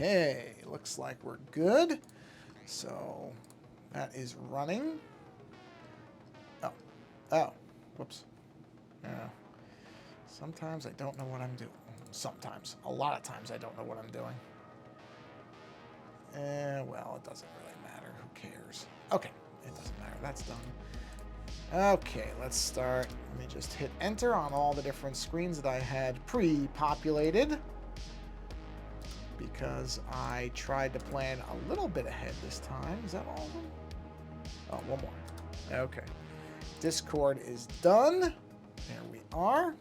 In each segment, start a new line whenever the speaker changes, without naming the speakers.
Okay, looks like we're good. So that is running. Oh, whoops. Yeah. Sometimes I don't know what I'm doing. Sometimes. A lot of times I don't know what I'm doing. Well, it doesn't really matter. Who cares? Okay, it doesn't matter. That's done. Okay, let's start. Let me just hit enter on all the different screens that I had pre-populated, because I tried to plan a little bit ahead this time. Is that all of them? Oh, one more. Okay. Discord is done. There we are.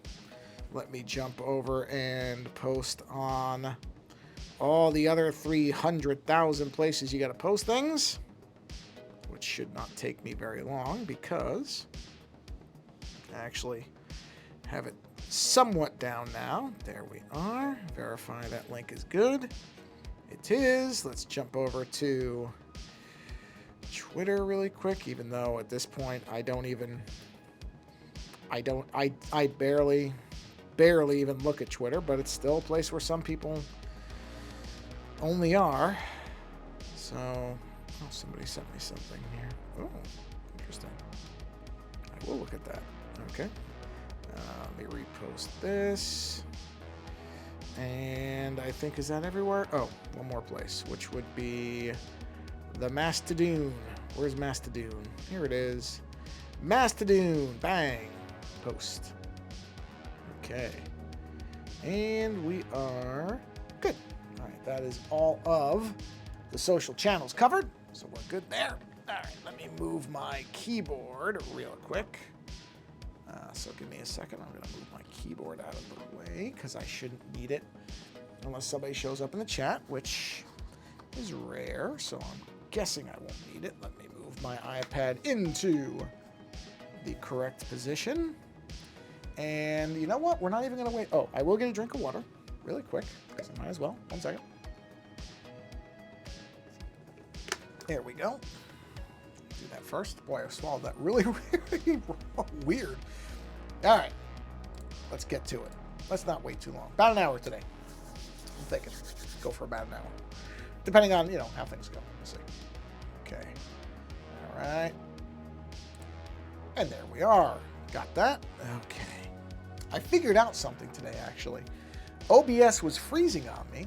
Let me jump over and post on all the other 300,000 places you got to post things, which should not take me very long because I actually have it somewhat down now. There we are. Verify that link is good. It is. Let's jump over to Twitter really quick, even though at this point I barely even look at Twitter, but it's still a place where some people only are. So, oh, somebody sent me something here. Oh, interesting. I will look at that. Okay. Let me repost this. And I think, is that everywhere? Oh, one more place, which would be the Mastodon. Where's Mastodon? Here it is. Mastodon. Bang. Post. Okay. And we are good. All right, that is all of the social channels covered, so we're good there. All right, let me move my keyboard real quick. So give me a second. I'm going to move my keyboard out of the way because I shouldn't need it unless somebody shows up in the chat, which is rare, so I'm guessing I won't need it. Let me move my iPad into the correct position. And you know what? We're not even going to wait. Oh, I will get a drink of water really quick because I might as well. 1 second. There we go. Do that first. Boy, I swallowed that really, really weird. All right. Let's get to it. Let's not wait too long. About an hour today. I'm thinking. Go for about an hour. Depending on, how things go. We'll see. Okay. All right. And there we are. Got that? Okay. I figured out something today, actually. OBS was freezing on me.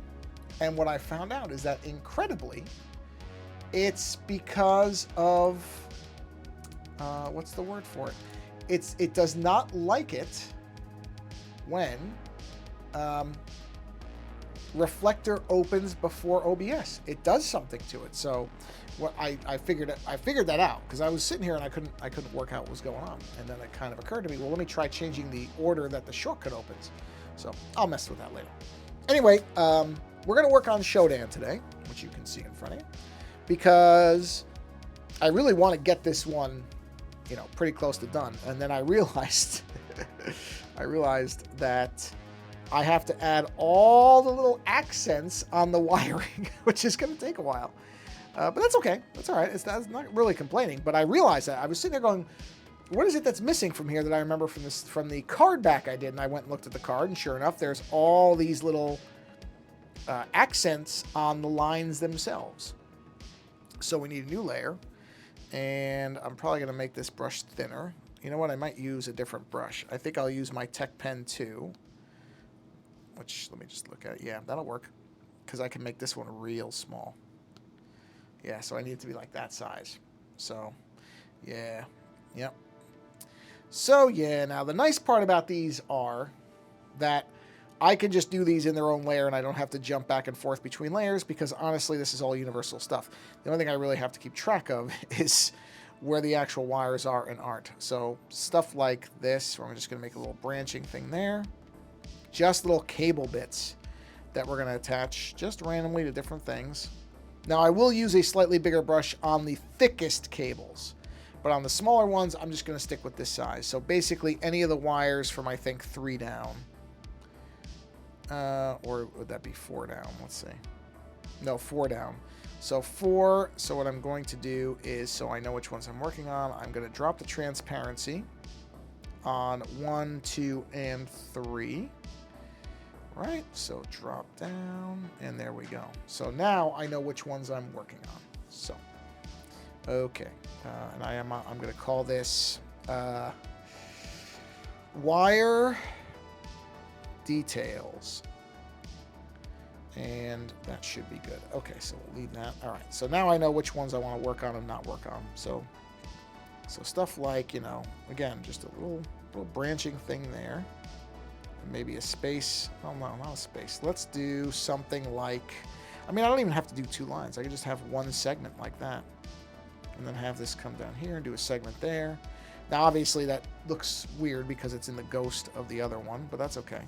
And what I found out is that, incredibly, it's because of, what's the word for it? It does not like it when Reflector opens before OBS. It does something to it. So what I figured that out because I was sitting here and I couldn't work out what was going on. And then it kind of occurred to me, well, let me try changing the order that the shortcut opens. So I'll mess with that later. Anyway, we're going to work on Shodan today, which you can see in front of you, because I really want to get this one, pretty close to done. And then I realized that I have to add all the little accents on the wiring, which is going to take a while. But that's okay. That's all right. That's not really complaining. But I realized that I was sitting there going, what is it that's missing from here that I remember from the card back I did? And I went and looked at the card, and sure enough, there's all these little accents on the lines themselves. So we need a new layer, and I'm probably going to make this brush thinner. You know what? I might use a different brush. I think I'll use my Tech Pen 2, which, let me just look at it. Yeah, that'll work, because I can make this one real small. Yeah, so I need it to be like that size. So, yeah. Yep. So, yeah, now the nice part about these are that I can just do these in their own layer and I don't have to jump back and forth between layers because, honestly, this is all universal stuff. The only thing I really have to keep track of is where the actual wires are and aren't. So, stuff like this, where I'm just going to make a little branching thing there. Just little cable bits that we're going to attach just randomly to different things. Now, I will use a slightly bigger brush on the thickest cables, but on the smaller ones, I'm just going to stick with this size. So basically, any of the wires from, I think, 3 down. Or would that be 4 down? Let's see. No, 4 down. So 4, so what I'm going to do is, so I know which ones I'm working on, I'm going to drop the transparency on 1, 2, and 3. Right, so drop down, and there we go. So now I know which ones I'm working on. So, okay, and I'm going to call this wire details, and that should be good. Okay, so we'll leave that. All right, so now I know which ones I want to work on and not work on. So stuff like, you know, again, just a little branching thing there. Maybe a space. Oh, no, not a space. Let's do something like, I mean, I don't even have to do 2 lines. I can just have one segment like that. And then have this come down here and do a segment there. Now, obviously, that looks weird because it's in the ghost of the other one, but that's okay.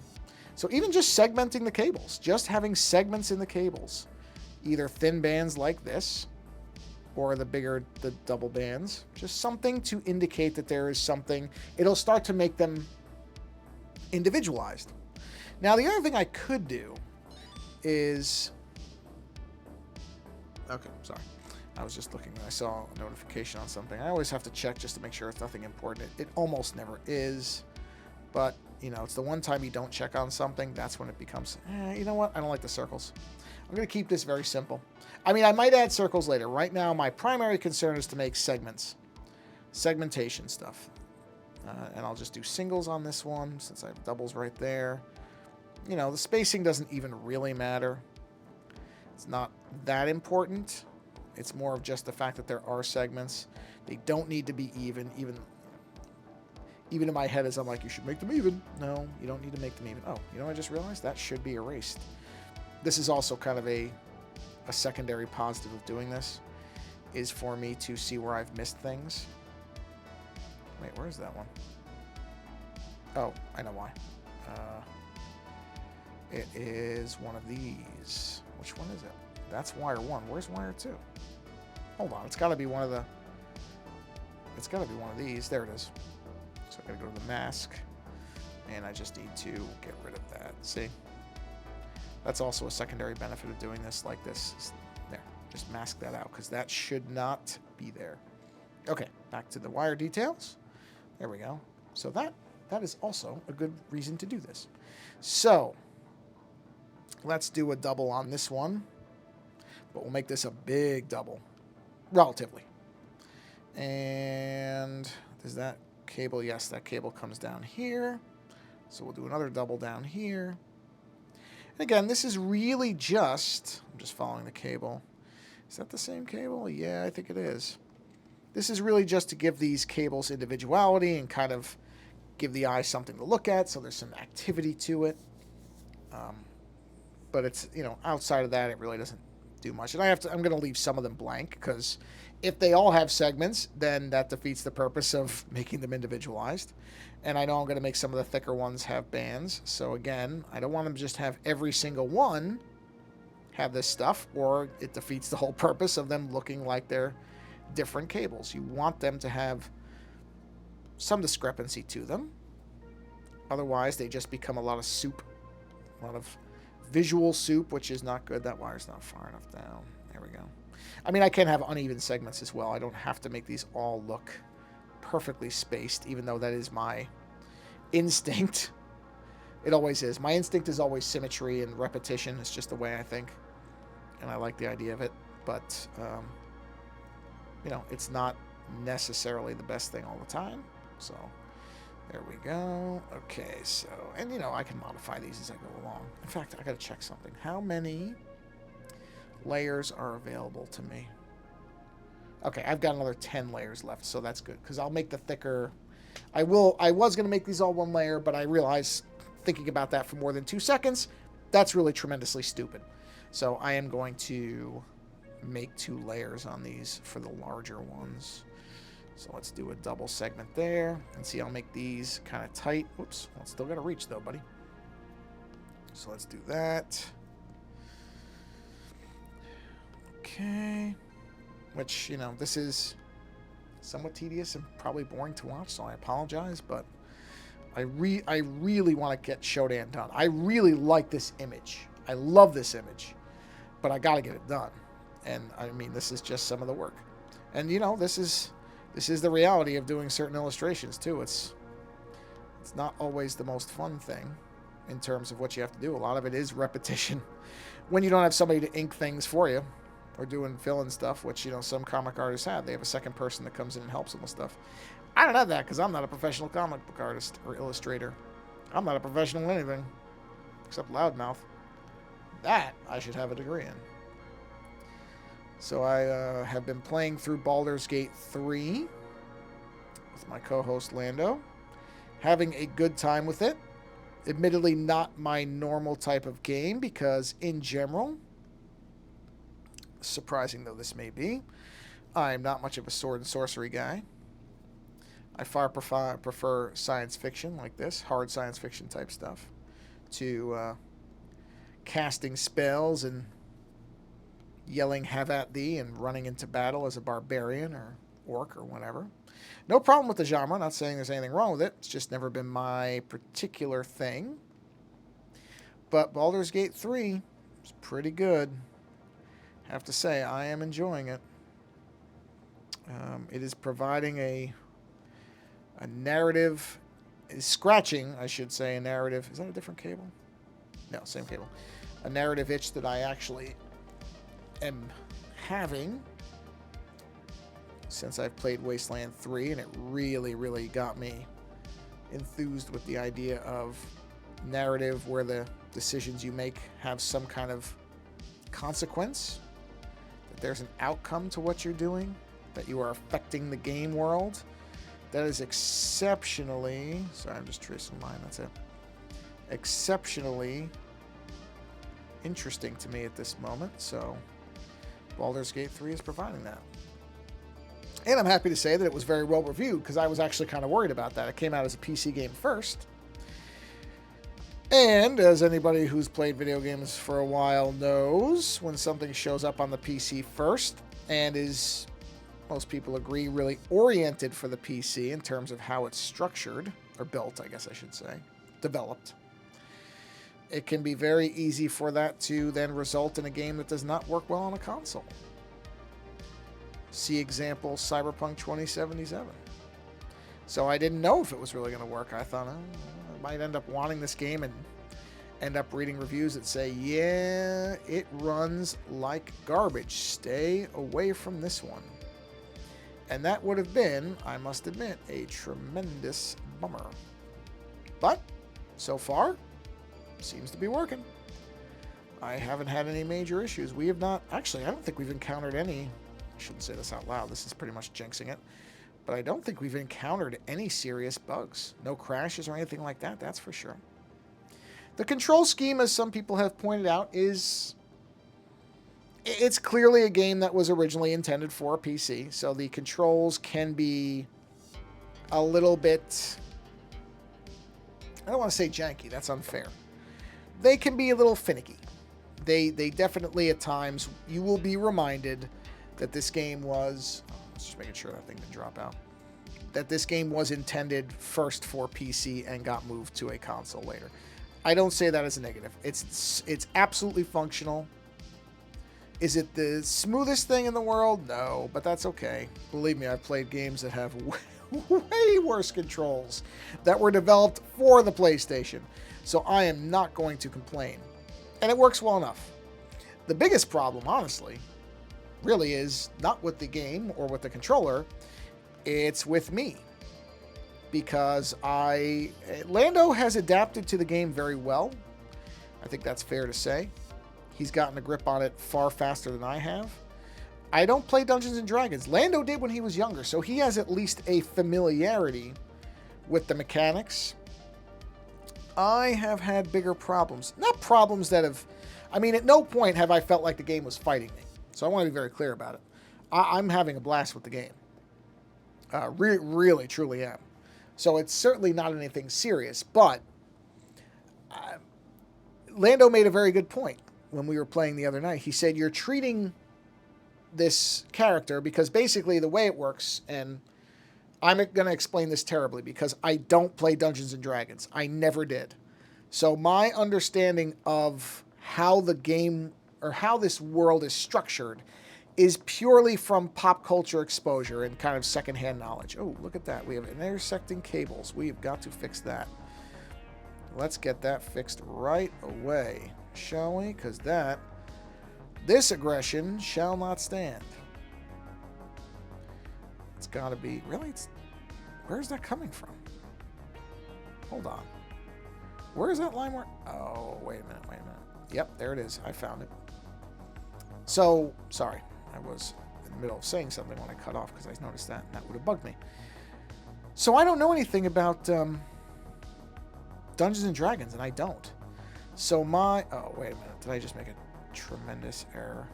So even just segmenting the cables, just having segments in the cables, either thin bands like this or the double bands, just something to indicate that there is something. It'll start to make them individualized. Now, the other thing I could do is, okay, sorry. I was just looking. I saw a notification on something. I always have to check just to make sure it's nothing important. It almost never is, but you know, it's the one time you don't check on something, that's when it becomes, you know what? I don't like the circles. I'm going to keep this very simple. I mean, I might add circles later. Right now, my primary concern is to make segments, segmentation stuff. And I'll just do singles on this one since I have doubles right there. You know, the spacing doesn't even really matter. It's not that important. It's more of just the fact that there are segments. They don't need to be even. Even in my head as I'm like, you should make them even. No, you don't need to make them even. Oh, you know what I just realized? That should be erased. This is also kind of a secondary positive of doing this, is for me to see where I've missed things. Wait, where is that one? Oh, I know why. It is one of these. Which one is it? That's wire 1. Where's wire 2? Hold on. It's got to be one of the... It's got to be one of these. There it is. So I got to go to the mask. And I just need to get rid of that. See? That's also a secondary benefit of doing this like this. There. Just mask that out because that should not be there. Okay. Back to the wire details. There we go. So that is also a good reason to do this. So let's do a double on this one, but we'll make this a big double, relatively. And does that cable? Yes, that cable comes down here. So we'll do another double down here. And again, this is really just, I'm just following the cable. Is that the same cable? Yeah, I think it is. This is really just to give these cables individuality and kind of give the eye something to look at, so there's some activity to it. But it's, you know, outside of that, it really doesn't do much. And I'm going to leave some of them blank, because if they all have segments, then that defeats the purpose of making them individualized. And I know I'm going to make some of the thicker ones have bands. So again, I don't want them to just have every single one have this stuff, or it defeats the whole purpose of them looking like they're different cables. You want them to have some discrepancy to them. Otherwise, they just become a lot of soup, a lot of visual soup, which is not good. That wire's not far enough down. There we go. I mean, I can have uneven segments as well. I don't have to make these all look perfectly spaced, even though that is my instinct. It always is. My instinct is always symmetry and repetition. It's just the way I think, and I like the idea of it. But you know, it's not necessarily the best thing all the time. So there we go. Okay, so, and you know, I can modify these as I go along. In fact, I gotta check something. How many layers are available to me? Okay, I've got another 10 layers left, so that's good, because I'll make the thicker. I was gonna make these all one layer, but I realized, thinking about that for more than 2 seconds, that's really tremendously stupid. So I am going to make 2 layers on these for the larger ones. So let's do a double segment there, and see, I'll make these kind of tight. Whoops, well, still got to reach though, buddy. So let's do that. Okay. Which, you know, this is somewhat tedious and probably boring to watch, so I apologize, but I really want to get Shodan done. I really like this image. I love this image, but I got to get it done. And I mean, this is just some of the work. And you know, this is the reality of doing certain illustrations too. It's not always the most fun thing, in terms of what you have to do. A lot of it is repetition when you don't have somebody to ink things for you or doing fill-in stuff, which, you know, some comic artists have. They have a second person that comes in and helps them with stuff. I don't have that because I'm not a professional comic book artist or illustrator. I'm not a professional in anything except loudmouth. That I should have a degree in. So I have been playing through Baldur's Gate 3 with my co-host Lando, having a good time with it. Admittedly, not my normal type of game because, in general, surprising though this may be, I'm not much of a sword and sorcery guy. I far prefer science fiction like this, hard science fiction type stuff, to casting spells and yelling "have at thee" and running into battle as a barbarian or orc or whatever. No problem with the genre. Not saying there's anything wrong with it. It's just never been my particular thing. But Baldur's Gate 3 is pretty good. Have to say, I am enjoying it. It is providing a narrative, is scratching, I should say, a narrative. Is that a different cable? No, same cable. A narrative itch that I actually am having since I've played Wasteland 3, and it really, really got me enthused with the idea of narrative where the decisions you make have some kind of consequence, that there's an outcome to what you're doing, that you are affecting the game world. That is exceptionally, sorry, I'm just tracing line, that's it, exceptionally interesting to me at this moment. So Baldur's Gate 3 is providing that. And I'm happy to say that it was very well reviewed, because I was actually kind of worried about that. It came out as a PC game first. And as anybody who's played video games for a while knows, when something shows up on the PC first and is, most people agree, really oriented for the PC in terms of how it's structured, or built, I guess I should say, developed, it can be very easy for that to then result in a game that does not work well on a console. See example Cyberpunk 2077. So I didn't know if it was really going to work. I thought, I might end up wanting this game and end up reading reviews that say, yeah, it runs like garbage. Stay away from this one. And that would have been, I must admit, a tremendous bummer. But so far, seems to be working. I haven't had any major issues. We have not, actually, I don't think we've encountered any, I shouldn't say this out loud, this is pretty much jinxing it, but I don't think we've encountered any serious bugs. No crashes or anything like that, that's for sure. The control scheme, as some people have pointed out, it's clearly a game that was originally intended for a PC, so the controls can be a little bit, I don't want to say janky, that's unfair. They can be a little finicky. They definitely, at times, you will be reminded that this game was, let's just making sure that thing didn't drop out, that this game was intended first for PC and got moved to a console later. I don't say that as a negative. It's absolutely functional. Is it the smoothest thing in the world? No, but that's okay. Believe me, I've played games that have way worse controls that were developed for the PlayStation. So I am not going to complain. And it works well enough. The biggest problem, honestly, really is not with the game or with the controller. It's with me. Because Lando has adapted to the game very well. I think that's fair to say. He's gotten a grip on it far faster than I have. I don't play Dungeons & Dragons. Lando did when he was younger, so he has at least a familiarity with the mechanics. I have had bigger problems. Not problems that have... I mean, at no point have I felt like the game was fighting me. So I want to be very clear about it. I'm having a blast with the game. Really, truly am. So it's certainly not anything serious, but Lando made a very good point when we were playing the other night. He said, you're treating this character, because basically the way it works, and I'm going to explain this terribly because I don't play Dungeons & Dragons. I never did. So my understanding of how the game, or how this world is structured, is purely from pop culture exposure and kind of secondhand knowledge. Oh, look at that. We have intersecting cables. We have got to fix that. let's get that fixed right away, shall we? Because this aggression shall not stand. It's got to be, really? Where's that coming from? Hold on. Where is that line mark? Oh, wait a minute. Yep, there it is. I found it. So, sorry. I was in the middle of saying something when I cut off because I noticed that, and that would have bugged me. So I don't know anything about Dungeons and Dragons, and I don't. So oh, wait a minute. Did I just make a tremendous error?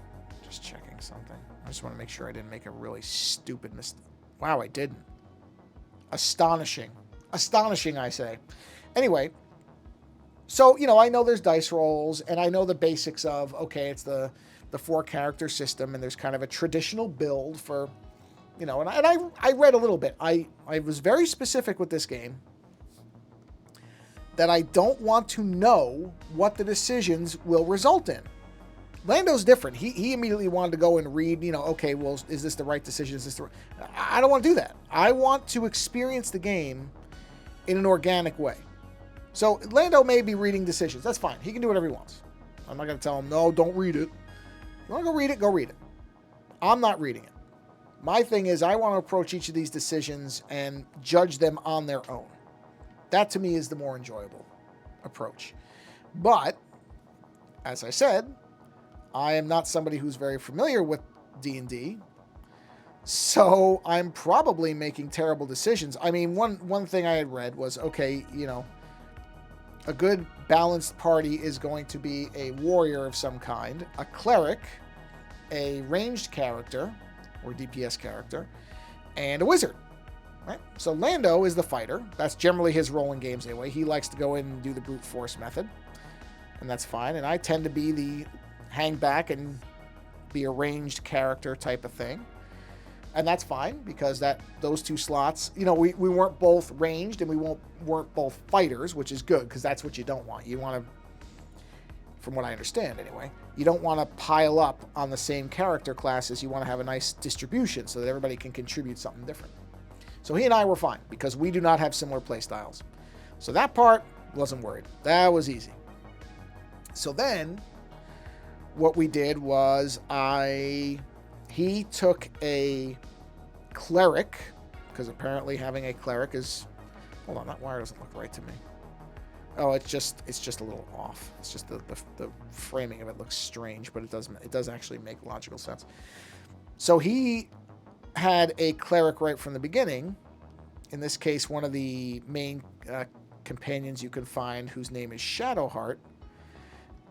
Just checking something. I just want to make sure I didn't make a really stupid mistake. Wow, I didn't. Astonishing. Astonishing, I say. Anyway, so, I know there's dice rolls, and I know the basics of, okay, it's the 4-character system, and there's kind of a traditional build for, and I read a little bit. I was very specific with this game that I don't want to know what the decisions will result in. Lando's different. He immediately wanted to go and read, okay, well, is this the right decision? Is this the right... I don't want to do that. I want to experience the game in an organic way. So Lando may be reading decisions. That's fine. He can do whatever he wants. I'm not going to tell him, no, don't read it. You want to go read it? Go read it. I'm not reading it. My thing is I want to approach each of these decisions and judge them on their own. That to me is the more enjoyable approach. But, as I said, I am not somebody who's very familiar with D&D, so I'm probably making terrible decisions. I mean, one thing I had read was, okay, a good balanced party is going to be a warrior of some kind, a cleric, a ranged character, or DPS character, and a wizard. Right? So Lando is the fighter. That's generally his role in games anyway. He likes to go in and do the brute force method, and that's fine. And I tend to be the hang back and be a ranged character type of thing. And that's fine because those two slots, we weren't both ranged and we weren't both fighters, which is good because that's what you don't want. You want to, from what I understand anyway, you don't want to pile up on the same character classes. You want to have a nice distribution so that everybody can contribute something different. So he and I were fine because we do not have similar play styles. So that part, wasn't worried. That was easy. So then what we did was he took a cleric, because apparently having a cleric is, hold on, that wire doesn't look right to me. Oh, it's just a little off. It's just the framing of it looks strange, but it does actually make logical sense. So he had a cleric right from the beginning. In this case, one of the main companions you can find whose name is Shadowheart.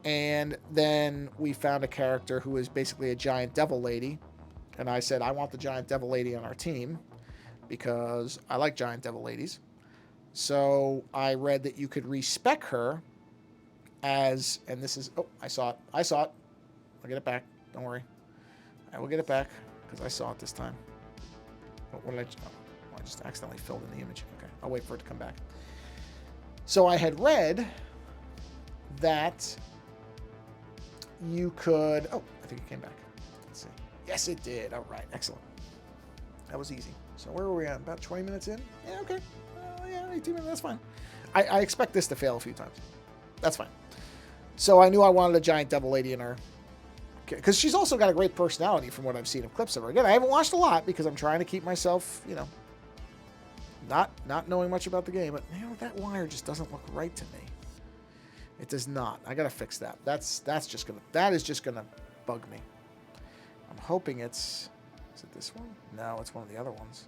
And then we found a character who is basically a giant devil lady. And I said, I want the giant devil lady on our team because I like giant devil ladies. So I read that you could respec her as, and this is, oh, I saw it. I'll get it back. Don't worry. I will get it back because I saw it this time. What did I just accidentally filled in the image. Okay, I'll wait for it to come back. So I had read that you could, oh, I think it came back. Let's see. Yes, it did. All right, excellent. That was easy. So where were we at? About 20 minutes in? Yeah, okay. Yeah, 18 minutes, that's fine. I expect this to fail a few times. That's fine. So I knew I wanted a giant devil lady in her. Because she's also got a great personality from what I've seen of clips of her. Again, I haven't watched a lot because I'm trying to keep myself, not knowing much about the game. But, that wire just doesn't look right to me. It does not. I got to fix that. That is just going to bug me. I'm hoping is it this one? No, it's one of the other ones.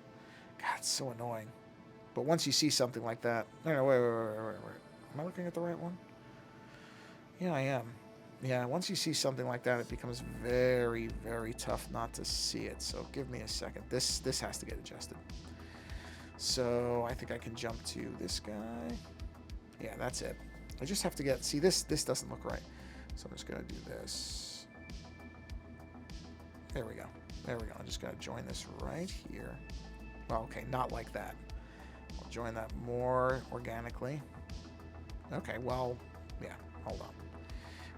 God, it's so annoying. But once you see something like that, no, wait. Am I looking at the right one? Yeah, I am. Yeah, once you see something like that, it becomes very, very tough not to see it. So give me a second. This has to get adjusted. So I think I can jump to this guy. Yeah, that's it. I just have to see this doesn't look right. So I'm just going to do this. There we go. I'm just going to join this right here. Well, okay, not like that. I'll join that more organically. Okay, well, yeah, hold on.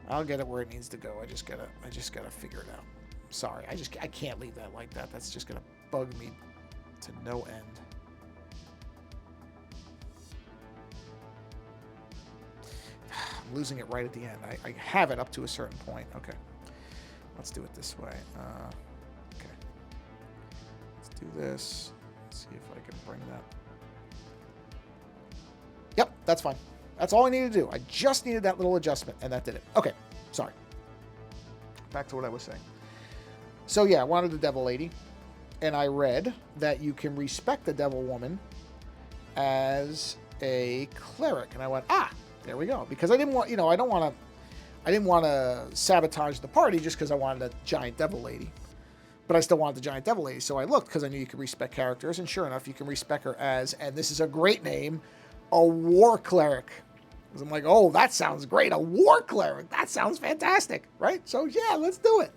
I'll get it where it needs to go. I just gotta figure it out. Sorry, I can't leave that like that. That's just gonna bug me to no end. losing it right at the end. I have it up to a certain point. Okay. Let's do it this way. Okay. Let's do this. Let's see if I can bring that. Yep, that's fine. That's all I needed to do. I just needed that little adjustment, and that did it. Okay, sorry. Back to what I was saying. So yeah, I wanted the Devil Lady, and I read that you can respect the Devil Woman as a cleric, and I went, there we go. Because I didn't want, I didn't want to sabotage the party just because I wanted a giant Devil Lady. But I still wanted the giant Devil Lady, so I looked because I knew you could respec characters, and sure enough, you can respec her as, and this is a great name, a War Cleric. Because I'm like, oh, that sounds great, a War Cleric. That sounds fantastic, right? So yeah, let's do it.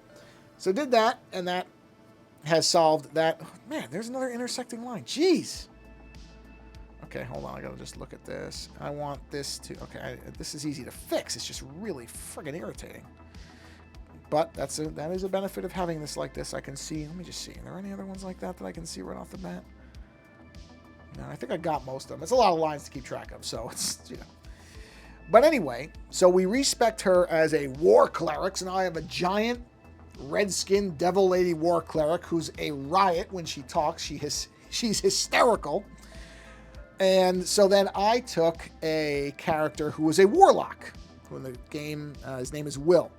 So did that, and that has solved that. Oh, man, there's another intersecting line. Jeez. Okay, hold on. I gotta just look at this. I want this to... Okay, this is easy to fix. It's just really friggin' irritating. But that is a benefit of having this like this. I can see... Let me just see. Are there any other ones like that that I can see right off the bat? No, I think I got most of them. It's a lot of lines to keep track of, so it's, But anyway, so we respect her as a War Cleric, so now I have a giant red-skinned Devil Lady War Cleric who's a riot when she talks. She's hysterical. And so then I took a character who was a Warlock. Who in the game, his name is Will.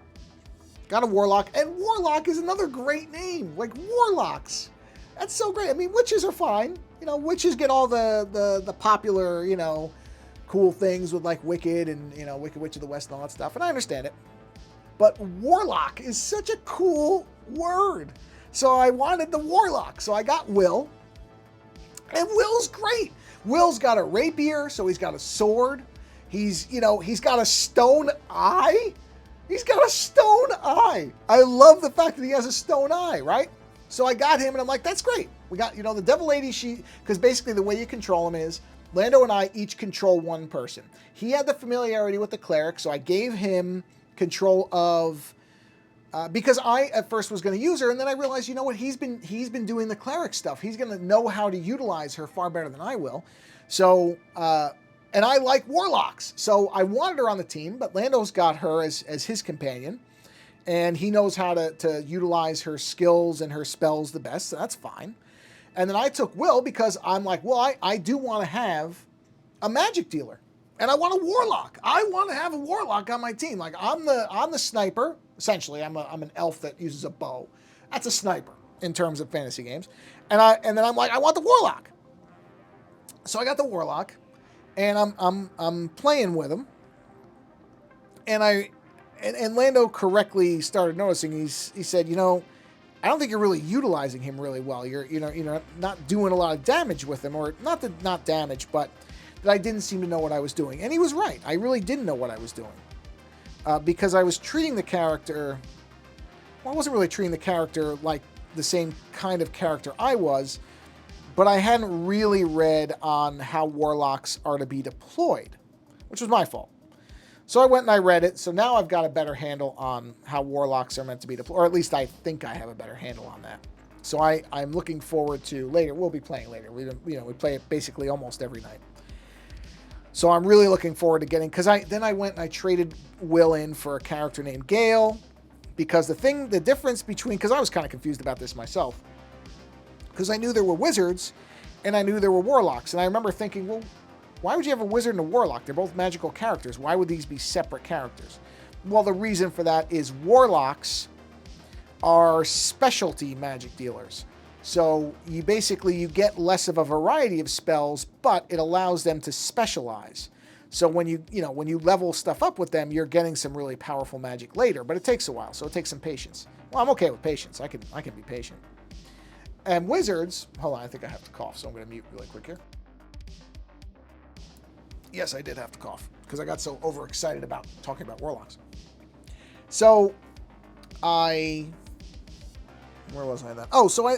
Got a Warlock, and Warlock is another great name. Like, Warlocks. That's so great. I mean, witches are fine. Witches get all the popular, cool things with, like, Wicked and, Wicked Witch of the West and all that stuff, and I understand it. But Warlock is such a cool word. So I wanted the Warlock. So I got Will. And Will's great. Will's got a rapier, so he's got a sword. He's got a stone eye. He's got a stone eye. I love the fact that he has a stone eye, right? So I got him, and I'm like, that's great. We got, the Devil Lady, because basically the way you control him is, Lando and I each control one person. He had the familiarity with the cleric, so I gave him control of, because I at first was going to use her, and then I realized, he's been doing the cleric stuff. He's going to know how to utilize her far better than I will. So, and I like warlocks, so I wanted her on the team, but Lando's got her as his companion, and he knows how to utilize her skills and her spells the best, so that's fine. And then I took Will because I'm like, well, I do want to have a magic dealer. And I want a warlock. I want to have a warlock on my team. Like, I'm the sniper. Essentially, I'm an elf that uses a bow. That's a sniper in terms of fantasy games. And then I'm like, I want the warlock. So I got the warlock, and I'm playing with him. And Lando correctly started noticing. He said, I don't think you're really utilizing him really well. You're not doing a lot of damage with him, or not damage, but that I didn't seem to know what I was doing. And he was right. I really didn't know what I was doing. Because I was treating the character... Well, I wasn't really treating the character like the same kind of character I was, but I hadn't really read on how warlocks are to be deployed, which was my fault. So I went and I read it, so now I've got a better handle on how warlocks are meant to be deployed, or at least I think I have a better handle on that. So I'm looking forward to later. We'll be playing later. We play it basically almost every night. So I'm really looking forward to getting, because I went and I traded Will in for a character named Gale, because the difference between, because I was kind of confused about this myself, because I knew there were wizards and I knew there were warlocks, and I remember thinking, well, why would you have a wizard and a warlock? They're both magical characters. Why would these be separate characters? Well, the reason for that is warlocks are specialty magic dealers. So you get less of a variety of spells, but it allows them to specialize. So when you level stuff up with them, you're getting some really powerful magic later, but it takes a while, so it takes some patience. Well, I'm okay with patience. I can be patient. And wizards, hold on, I think I have to cough, so I'm going to mute really quick here. Yes, I did have to cough because I got so overexcited about talking about warlocks. So where was I then? Oh, so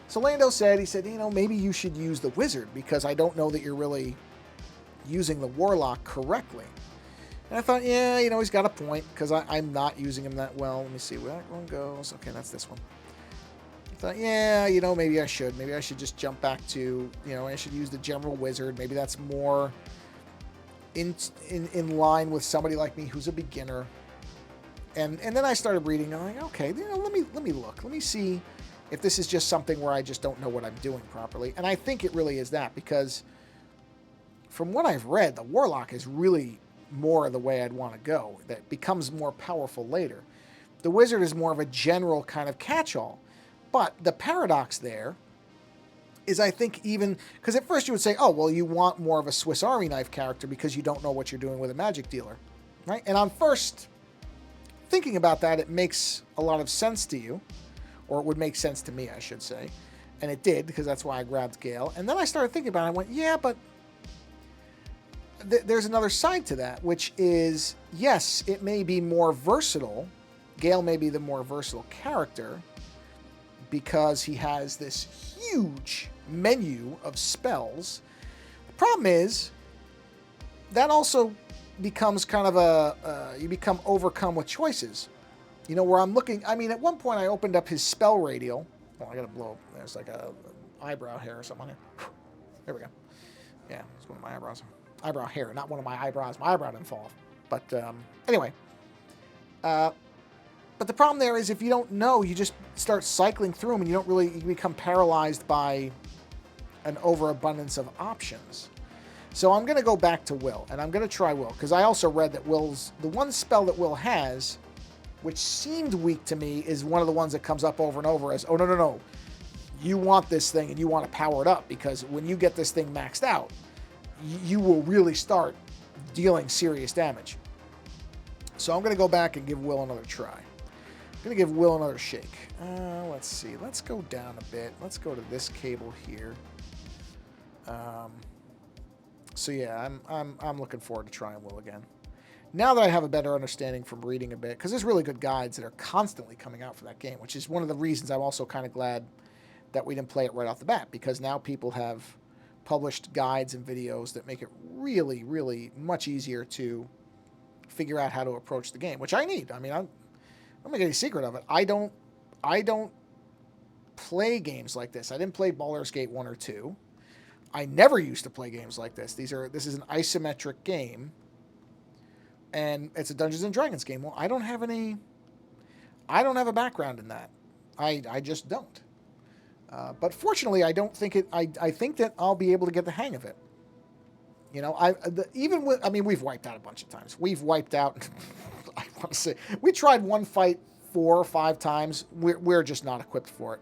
so Lando said, maybe you should use the wizard because I don't know that you're really using the warlock correctly. And I thought, yeah, he's got a point because I'm not using him that well. Let me see where that one goes. Okay, that's this one. I thought, yeah, maybe I should. Maybe I should just jump back to, I should use the general wizard. Maybe that's more in line with somebody like me who's a beginner. And then I started reading. I'm like, okay, let me look. Let me see if this is just something where I just don't know what I'm doing properly. And I think it really is that, because from what I've read, the warlock is really more the way I'd want to go. That becomes more powerful later. The wizard is more of a general kind of catch-all. But the paradox there is, I think, even because at first you would say, oh, well, you want more of a Swiss Army knife character because you don't know what you're doing with a magic dealer, right? And on first thinking about that, it makes a lot of sense to you, or it would make sense to me, I should say. And it did, because that's why I grabbed Gale. And then I started thinking about it. I went, yeah, but there's another side to that, which is, yes, it may be more versatile. Gale may be the more versatile character because he has this huge menu of spells. The problem is that also becomes kind of you become overcome with choices. You know, where I'm looking, I mean, at one point I opened up his spell radial. Oh, I gotta blow, there's like a eyebrow hair or something on here. There we go. Yeah, it's one of my eyebrows. Eyebrow hair, not one of my eyebrows. My eyebrow didn't fall off. But anyway. But the problem there is if you don't know, you just start cycling through them and you become paralyzed by an overabundance of options. So I'm going to go back to Will, and I'm going to try Will, because I also read that the one spell that Will has, which seemed weak to me, is one of the ones that comes up over and over as, oh, no, you want this thing and you want to power it up, because when you get this thing maxed out, you will really start dealing serious damage. So I'm going to go back and give Will another try. I'm going to give Will another shake. Let's see. Let's go down a bit. Let's go to this cable here. So yeah, I'm looking forward to trying Will again. Now that I have a better understanding from reading a bit, because there's really good guides that are constantly coming out for that game, which is one of the reasons I'm also kind of glad that we didn't play it right off the bat, because now people have published guides and videos that make it really, really much easier to figure out how to approach the game, which I need. I mean, I don't make any secret of it. I don't play games like this. I didn't play Baldur's Gate 1 or 2. I never used to play games like this. This is an isometric game, and it's a Dungeons and Dragons game. Well, I don't have a background in that. I just don't. But fortunately, I don't think it. I think that I'll be able to get the hang of it. You know, we've wiped out a bunch of times. We've wiped out. I want to say we tried one fight 4 or 5 times. We're just not equipped for it.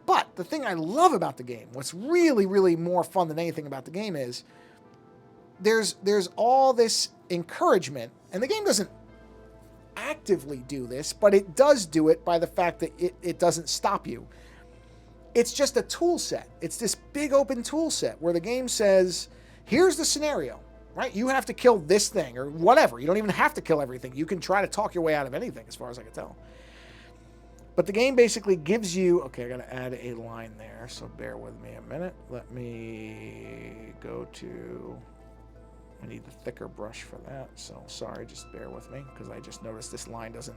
But the thing I love about the game, what's really, really more fun than anything about the game, is there's all this encouragement, and the game doesn't actively do this, but it does do it by the fact that it doesn't stop you. It's just a tool set. It's this big open tool set where the game says, here's the scenario, right? You have to kill this thing or whatever. You don't even have to kill everything. You can try to talk your way out of anything, as far as I can tell. But the game basically gives you... Okay, I got to add a line there, so bear with me a minute. Let me go to... I need the thicker brush for that, so sorry, just bear with me, because I just noticed this line does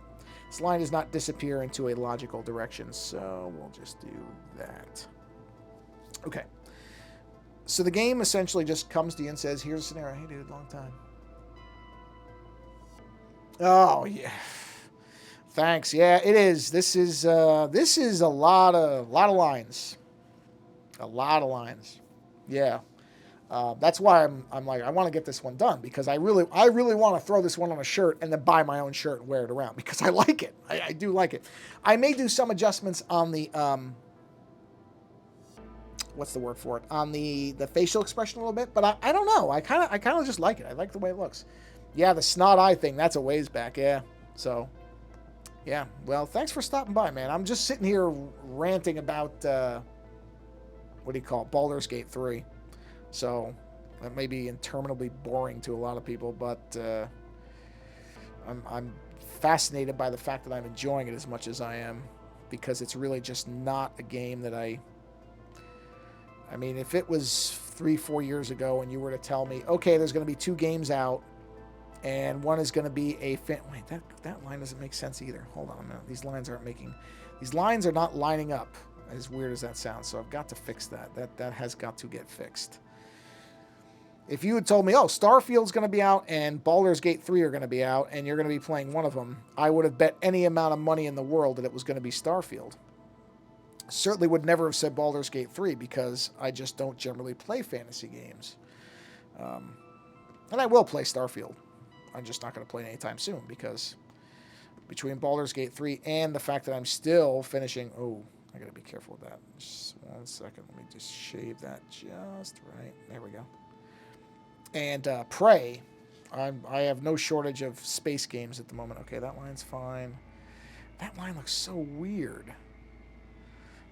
not disappear into a logical direction, so we'll just do that. Okay. So the game essentially just comes to you and says, here's a scenario. Hey, dude, long time. Oh, yeah. Thanks. Yeah, it is. This is a lot of lines. A lot of lines. Yeah. That's why I'm like, I want to get this one done, because I really want to throw this one on a shirt and then buy my own shirt and wear it around, because I like it. I do like it. I may do some adjustments on the what's the word for it? On the facial expression a little bit, but I don't know. I kind of just like it. I like the way it looks. Yeah, the snot eye thing, that's a ways back. Yeah. So, yeah. Well, thanks for stopping by, man. I'm just sitting here ranting about what do you call it? Baldur's Gate 3. So that may be interminably boring to a lot of people, but I'm fascinated by the fact that I'm enjoying it as much as I am, because it's really just not a game that I mean, if it was 3-4 years ago and you were to tell me, okay, there's going to be 2 games out and one is going to be a wait, that line doesn't make sense either. Hold on a minute. These lines are not lining up, as weird as that sounds. So I've got to fix that. That has got to get fixed. If you had told me, oh, Starfield's going to be out and Baldur's Gate 3 are going to be out and you're going to be playing one of them, I would have bet any amount of money in the world that it was going to be Starfield. Certainly would never have said Baldur's Gate 3 because I just don't generally play fantasy games. And I will play Starfield. I'm just not going to play it anytime soon because between Baldur's Gate 3 and the fact that I'm still finishing... Oh, I got to be careful with that. Just 1 second. Let me just shave that just right. There we go. And Prey, I have no shortage of space games at the moment. Okay, that line's fine. That line looks so weird.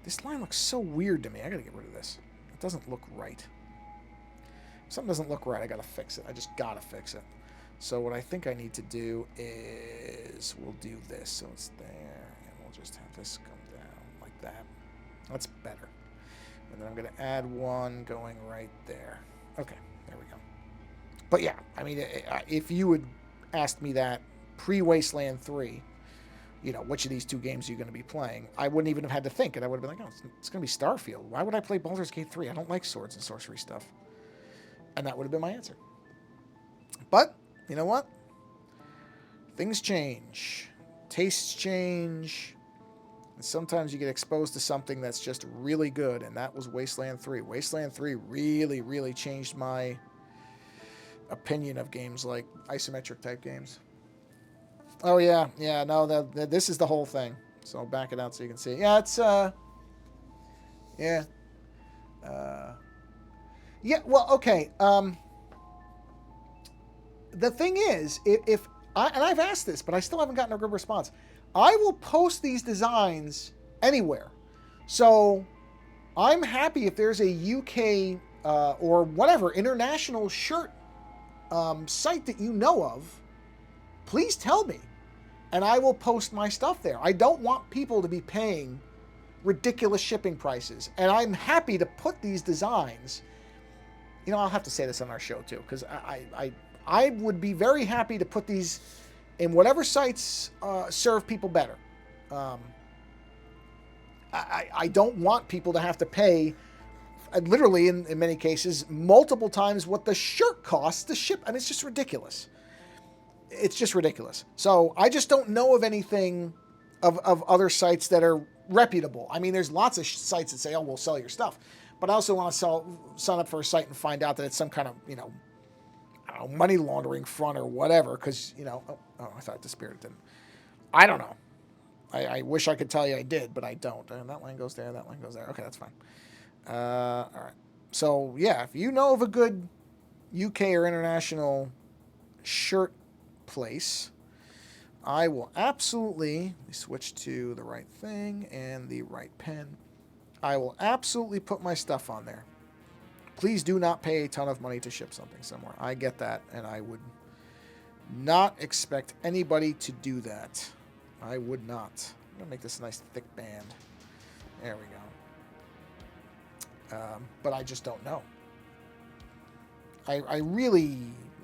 This line looks so weird to me. I gotta get rid of this. It doesn't look right. If something doesn't look right, I gotta fix it. I just gotta fix it. So what I think I need to do is we'll do this so it's there, and we'll just have this come down like that. That's better. And then I'm gonna add one going right there. Okay, there we go. But yeah, I mean, if you had asked me that pre-Wasteland 3, you know, which of these two games are you going to be playing, I wouldn't even have had to think, and I would have been like, oh, it's going to be Starfield. Why would I play Baldur's Gate 3? I don't like swords and sorcery stuff. And that would have been my answer. But, you know what? Things change. Tastes change. And sometimes you get exposed to something that's just really good, and that was Wasteland 3. Wasteland 3 really, really changed my opinion of games like isometric type games. Oh yeah, no, this is the whole thing. So I'll back it out so you can see. Yeah, it's yeah, well, okay. The thing is, if I, and I've asked this, but I still haven't gotten a good response. I will post these designs anywhere. So I'm happy if there's a UK or whatever international shirt site that you know of, please tell me, and I will post my stuff there. I don't want people to be paying ridiculous shipping prices, and I'm happy to put these designs. You know, I'll have to say this on our show too, because I would be very happy to put these in whatever sites serve people better. I don't want people to have to pay literally, in many cases, multiple times what the shirt costs to ship. And it's just ridiculous. It's just ridiculous. So I just don't know of anything of other sites that are reputable. I mean, there's lots of sites that say, oh, we'll sell your stuff. But I also want to sign up for a site and find out that it's some kind of, you know, I don't know, money laundering front or whatever. Because, you know, oh, I thought the spirit didn't. I don't know. I wish I could tell you I did, but I don't. And that line goes there, that line goes there. Okay, that's fine. All right. So, yeah, if you know of a good UK or international shirt place, I will absolutely switch to the right thing and the right pen. I will absolutely put my stuff on there. Please do not pay a ton of money to ship something somewhere. I get that, and I would not expect anybody to do that. I would not. I'm going to make this a nice thick band. There we go. But I just don't know. I really,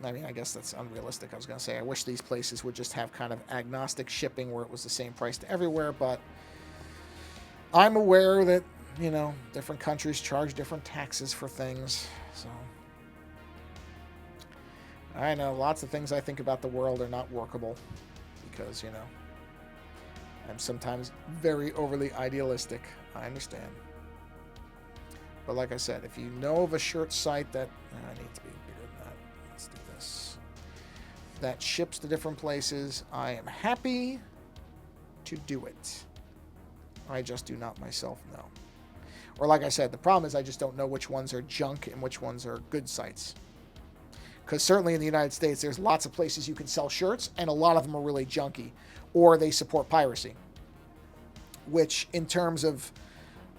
I mean, I guess that's unrealistic. I was going to say, I wish these places would just have kind of agnostic shipping where it was the same price to everywhere, but I'm aware that, you know, different countries charge different taxes for things, so I know lots of things I think about the world are not workable because, you know, I'm sometimes very overly idealistic. I understand. But like I said, if you know of a shirt site that... I need to be bigger than that. Let's do this. That ships to different places, I am happy to do it. I just do not myself know. Or like I said, the problem is I just don't know which ones are junk and which ones are good sites. Because certainly in the United States, there's lots of places you can sell shirts, and a lot of them are really junky. Or they support piracy. Which, in terms of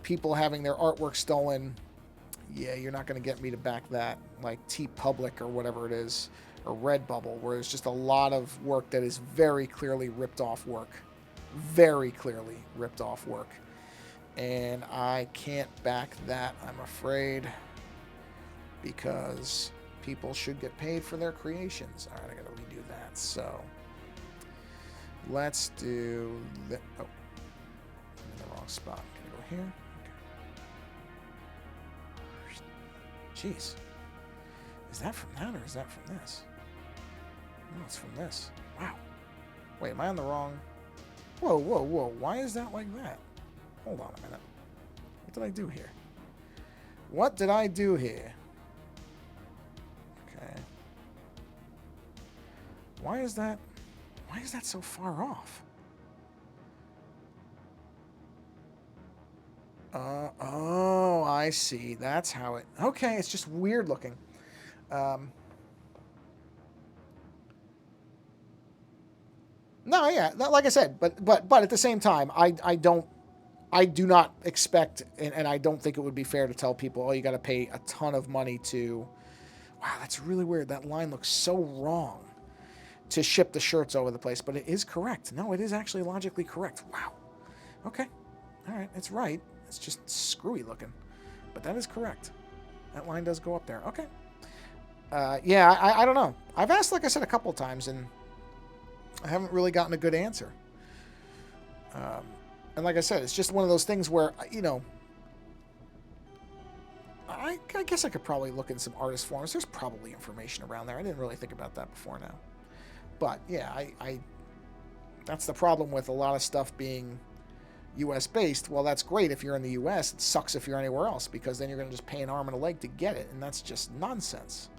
people having their artwork stolen, yeah, you're not going to get me to back that. Like TeePublic or whatever it is, or Redbubble, where there's just a lot of work that is very clearly ripped off work. Very clearly ripped off work. And I can't back that, I'm afraid, because people should get paid for their creations. All right, I got to redo that. So let's do that. Oh, I'm in the wrong spot. Can I go here? Okay. Jeez. Is that from that, or is that from this? No, it's from this. Wow. Wait, am I on the wrong... Whoa, whoa, whoa. Why is that like that? Hold on a minute. What did I do here? What did I do here? Okay. Why is that so far off? Oh, I see. That's how it... Okay, it's just weird looking. No, yeah, like I said, but at the same time, I do not expect, and I don't think it would be fair to tell people, oh, you got to pay a ton of money to... Wow, that's really weird. That line looks so wrong to ship the shirts over the place, but it is correct. No, it is actually logically correct. Wow. Okay. All right, it's right. It's just screwy looking, but that is correct. That line does go up there. Okay. Yeah, I don't know. I've asked, like I said, a couple times, and I haven't really gotten a good answer. And like I said, it's just one of those things where, you know, I guess I could probably look in some artist forums. There's probably information around there. I didn't really think about that before now. But, yeah, I that's the problem with a lot of stuff being U.S.-based. Well, that's great if you're in the U.S. It sucks if you're anywhere else, because then you're going to just pay an arm and a leg to get it, and that's just nonsense.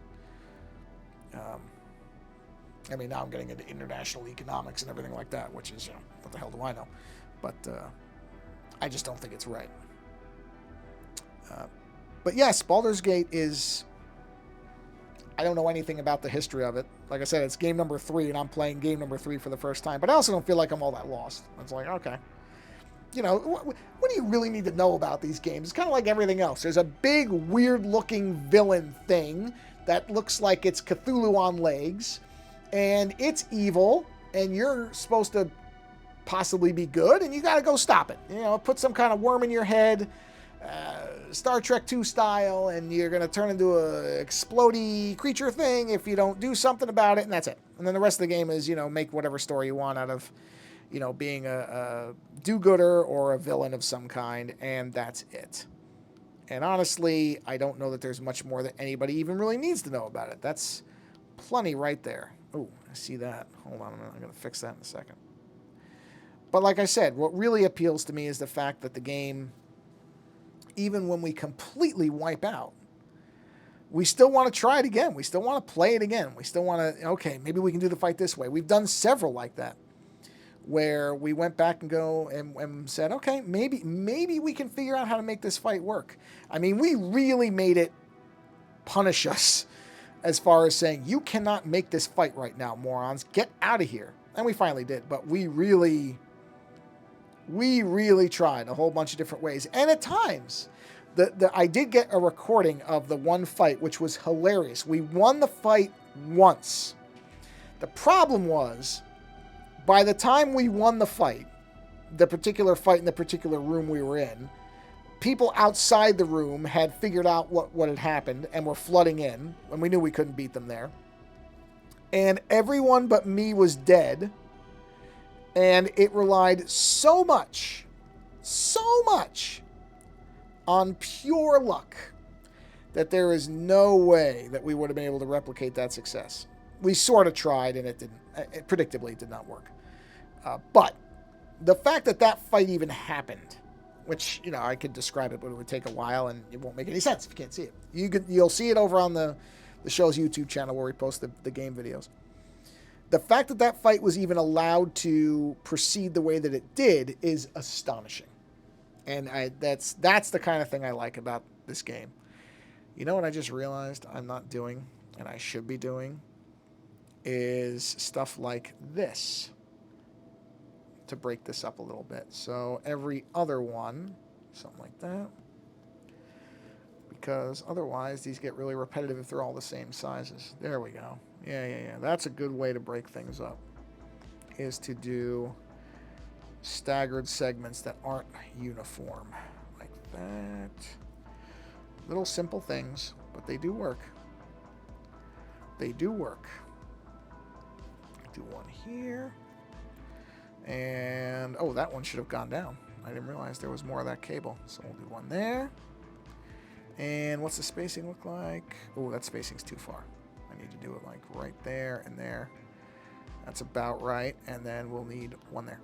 I mean, now I'm getting into international economics and everything like that, which is, you know, what the hell do I know? But I just don't think it's right. But yes, Baldur's Gate is... I don't know anything about the history of it. Like I said, it's game number 3, and I'm playing game number 3 for the first time. But I also don't feel like I'm all that lost. It's like, okay. You know, what do you really need to know about these games? It's kind of like everything else. There's a big, weird-looking villain thing that looks like it's Cthulhu on legs, and it's evil, and you're supposed to possibly be good, and you got to go stop it. You know, put some kind of worm in your head, Star Trek 2 style, and you're going to turn into a explodey creature thing if you don't do something about it, and that's it. And then the rest of the game is, you know, make whatever story you want out of, you know, being a do-gooder or a villain of some kind, and that's it. And honestly, I don't know that there's much more that anybody even really needs to know about it. That's plenty right there. Oh, I see that. Hold on a minute. I'm going to fix that in a second. But like I said, what really appeals to me is the fact that the game, even when we completely wipe out, we still want to try it again. We still want to play it again. We still want to, okay, maybe we can do the fight this way. We've done several like that, where we went back and said, okay, maybe we can figure out how to make this fight work. I mean, we really made it punish us as far as saying, you cannot make this fight right now, morons. Get out of here. And we finally did, but we really tried a whole bunch of different ways. And at times, I did get a recording of the one fight, which was hilarious. We won the fight once. The problem was, by the time we won the fight, the particular fight in the particular room we were in, people outside the room had figured out what had happened and were flooding in, and we knew we couldn't beat them there. And everyone but me was dead, and it relied so much on pure luck that there is no way that we would have been able to replicate that success. We sort of tried, and it predictably did not work. But the fact that that fight even happened, which, you know, I could describe it, but it would take a while, and it won't make any sense if you can't see it. You'll see it over on the show's YouTube channel where we post the game videos. The fact that that fight was even allowed to proceed the way that it did is astonishing. And that's the kind of thing I like about this game. You know what I just realized I'm not doing, and I should be doing, is stuff like this to break this up a little bit. So every other one, something like that. Because otherwise these get really repetitive if they're all the same sizes. There we go. Yeah. That's a good way to break things up, is to do staggered segments that aren't uniform. Like that. Little simple things, but they do work. They do work. Do one here. And, oh, that one should have gone down. I didn't realize there was more of that cable. So we'll do one there. And what's the spacing look like? Oh, that spacing's too far. I need to do it like right there and there. That's about right. And then we'll need one there.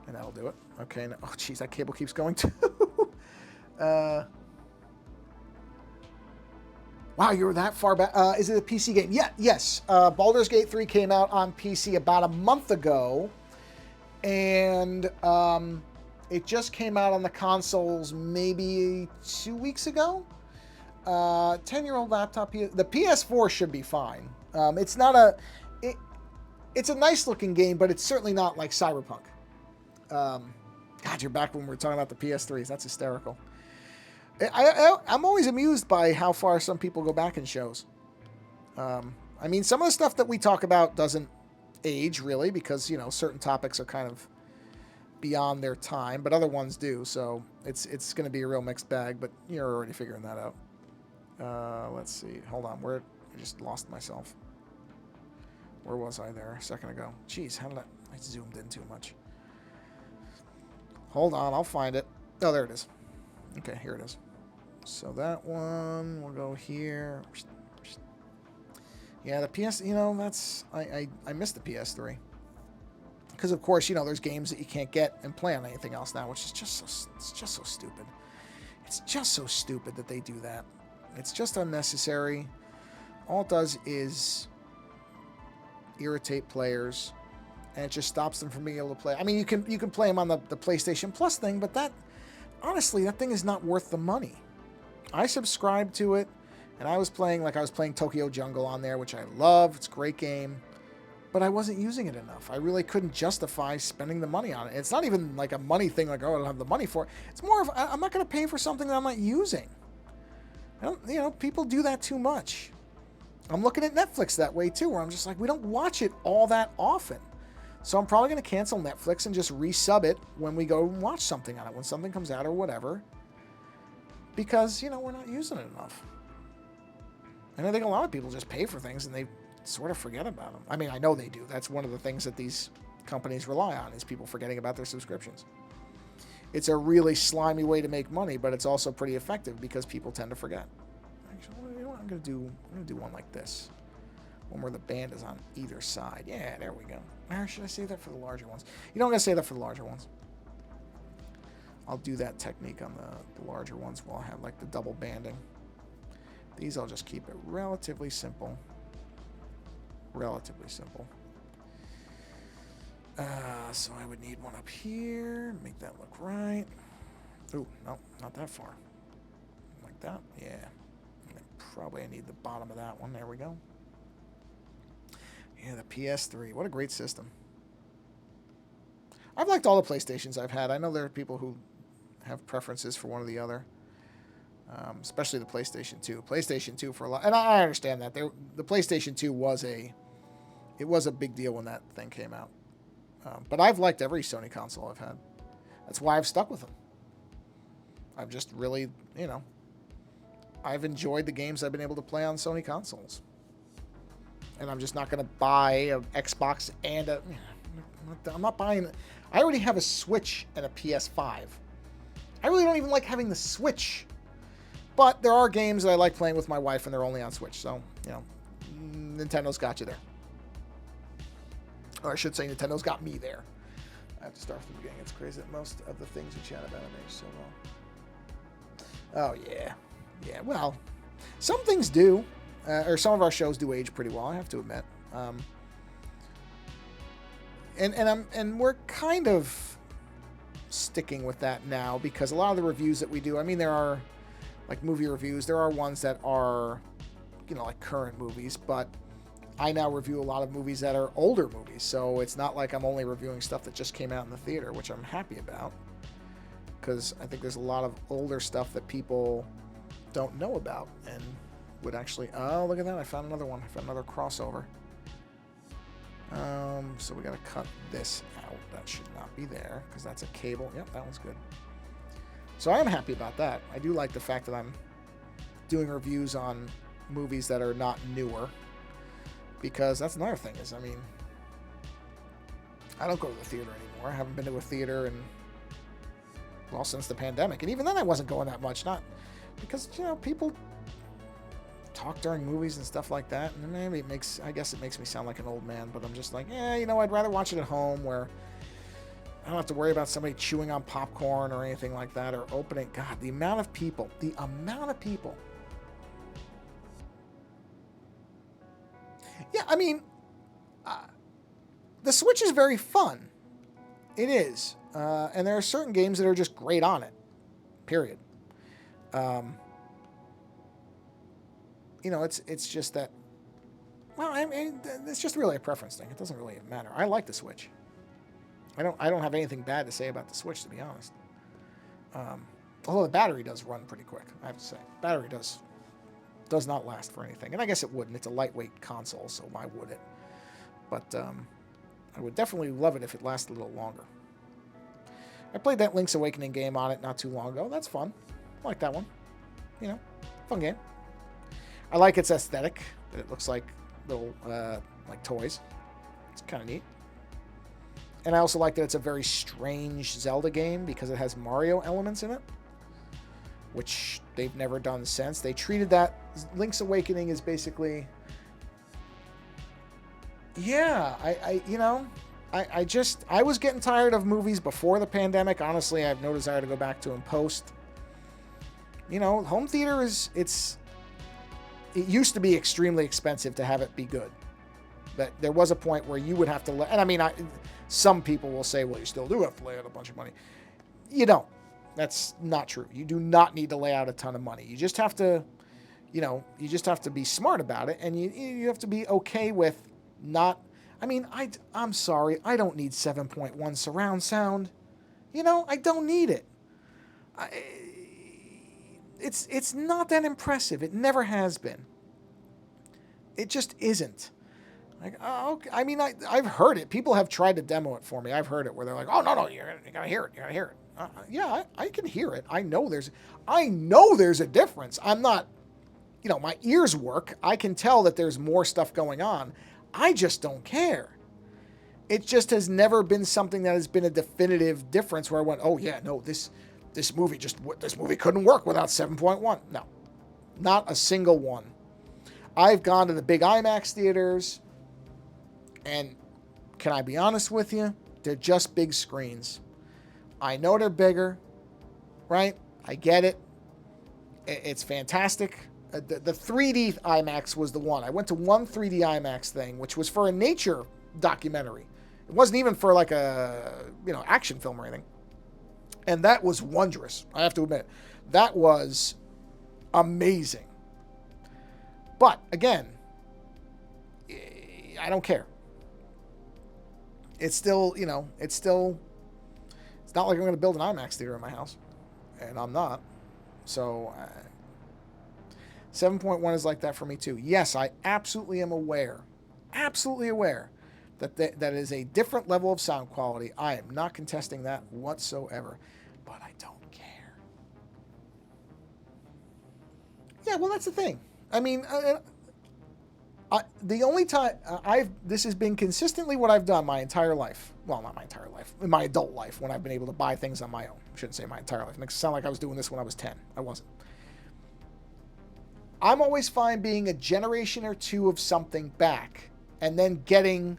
And that'll do it. Okay. Now, oh, geez, that cable keeps going too. Wow, you were that far back. Is it a PC game? Yeah, yes. Baldur's Gate 3 came out on PC about a month ago. And it just came out on the consoles maybe 2 weeks ago. 10-year-old laptop. The PS4 should be fine. It's not a... It's a nice looking game, but it's certainly not like Cyberpunk. God, you're back when we were talking about the PS3s. That's hysterical. I'm always amused by how far some people go back in shows. I mean, some of the stuff that we talk about doesn't age, really, because, you know, certain topics are kind of beyond their time, but other ones do, so it's going to be a real mixed bag, but you're already figuring that out. Let's see. Hold on. I just lost myself. Where was I there a second ago? Jeez, how did I zoomed in too much. Hold on, I'll find it. Oh, there it is. Okay, here it is. So that one will go here. Yeah, the PS, you know, that's... I missed the PS3. Because, of course, you know, there's games that you can't get and play on anything else now, which is just so stupid. It's just so stupid that they do that. It's just unnecessary. All it does is irritate players, and it just stops them from being able to play. I mean, you can play them on the PlayStation Plus thing, but that... Honestly, that thing is not worth the money. I subscribed to it, and I was playing Tokyo Jungle on there, which I love. It's a great game. But I wasn't using it enough. I really couldn't justify spending the money on it. It's not even like a money thing, like, oh, I don't have the money for it. It's more of, I'm not going to pay for something that I'm not using. You know, people do that too much. I'm looking at Netflix that way, too, where I'm just like, we don't watch it all that often. So I'm probably going to cancel Netflix and just resub it when we go and watch something on it, when something comes out or whatever. Because, you know, we're not using it enough. And I think a lot of people just pay for things and they sort of forget about them. I mean, I know they do. That's one of the things that these companies rely on, is people forgetting about their subscriptions. It's a really slimy way to make money, but it's also pretty effective because people tend to forget. Actually, you know what? I'm going to do one like this. One where the band is on either side. Yeah, there we go. Or should I say that for the larger ones? You know, I'm going to say that for the larger ones. I'll do that technique on the larger ones while I have like the double banding. These I'll just keep it relatively simple. Relatively simple. So I would need one up here. Make that look right. Ooh, no, not that far. Like that? Yeah. And then probably I need the bottom of that one. There we go. Yeah, the PS3. What a great system. I've liked all the PlayStations I've had. I know there are people who have preferences for one or the other. Especially the PlayStation 2. PlayStation 2 for a lot... And I understand that. The PlayStation 2 was a big deal when that thing came out. But I've liked every Sony console I've had. That's why I've stuck with them. I've just really, you know... I've enjoyed the games I've been able to play on Sony consoles. And I'm just not going to buy an Xbox and a... I'm not buying... I already have a Switch and a PS5. I really don't even like having the Switch. But there are games that I like playing with my wife, and they're only on Switch. So, you know, Nintendo's got you there. Or I should say Nintendo's got me there. I have to start from the beginning. It's crazy that most of the things we chat about age so well. Oh, yeah. Yeah, well, some things do. Or some of our shows do age pretty well, I have to admit. And we're kind of sticking with that now, because a lot of the reviews that we do, I mean, there are, like, movie reviews. There are ones that are, you know, like current movies, but I now review a lot of movies that are older movies, so it's not like I'm only reviewing stuff that just came out in the theater, which I'm happy about, because I think there's a lot of older stuff that people don't know about and would actually... Oh, look at that. I found another one. I found another crossover. So we got to cut this out. That should not be there, because that's a cable. Yep, that one's good. So I am happy about that. I do like the fact that I'm doing reviews on movies that are not newer, because that's another thing is, I mean, I don't go to the theater anymore. I haven't been to a theater in, well, since the pandemic. And even then I wasn't going that much. Not because people talk during movies and stuff like that, and maybe I guess it makes me sound like an old man, but I'm just like, I'd rather watch it at home where I don't have to worry about somebody chewing on popcorn or anything like that, or opening. God, the amount of people. Yeah, I mean, the Switch is very fun. It is. And there are certain games that are just great on it. Period. It's just that, well, I mean, it's just really a preference thing. It doesn't really matter. I like the Switch. I don't have anything bad to say about the Switch, to be honest. Although the battery does run pretty quick, I have to say. Battery does not last for anything. And I guess it wouldn't. It's a lightweight console, so why would it? But I would definitely love it if it lasted a little longer. I played that Link's Awakening game on it not too long ago. That's fun. I like that one. Fun game. I like its aesthetic. It looks like little like toys. It's kind of neat. And I also like that it's a very strange Zelda game because it has Mario elements in it, which they've never done since. They treated that Link's Awakening as basically, I was getting tired of movies before the pandemic. Honestly, I have no desire to go back to them post. Home theater it used to be extremely expensive to have it be good. But there was a point where you would have to and I mean, some people will say, well, you still do have to lay out a bunch of money. You don't. That's not true. You do not need to lay out a ton of money. You just have to, be smart about it, and you have to be okay with not. I mean, I'm sorry, I don't need 7.1 surround sound. I don't need it. It's not that impressive. It never has been. It just isn't. Like, okay. I mean, I've heard it. People have tried to demo it for me. I've heard it where they're like, oh, no, you gotta hear it. You gotta hear it. Yeah, I can hear it. I know there's a difference. I'm not, my ears work. I can tell that there's more stuff going on. I just don't care. It just has never been something that has been a definitive difference where I went, oh yeah, no, this movie couldn't work without 7.1. No, not a single one. I've gone to the big IMAX theaters. And can I be honest with you? They're just big screens. I know they're bigger, right? I get it. It's fantastic. The 3D IMAX was the one. I went to one 3D IMAX thing, which was for a nature documentary. It wasn't even for like a, action film or anything. And that was wondrous. I have to admit, that was amazing. But again, I don't care. It's still, it's not like I'm going to build an IMAX theater in my house. And I'm not. So, 7.1 is like that for me too. Yes, I absolutely am aware. Absolutely aware that is a different level of sound quality. I am not contesting that whatsoever. But I don't care. Yeah, well, that's the thing. I mean, the only time this has been consistently what I've done my entire life. Well, not my entire life. In my adult life, when I've been able to buy things on my own. I shouldn't say my entire life. It makes it sound like I was doing this when I was 10. I wasn't. I'm always fine being a generation or two of something back and then getting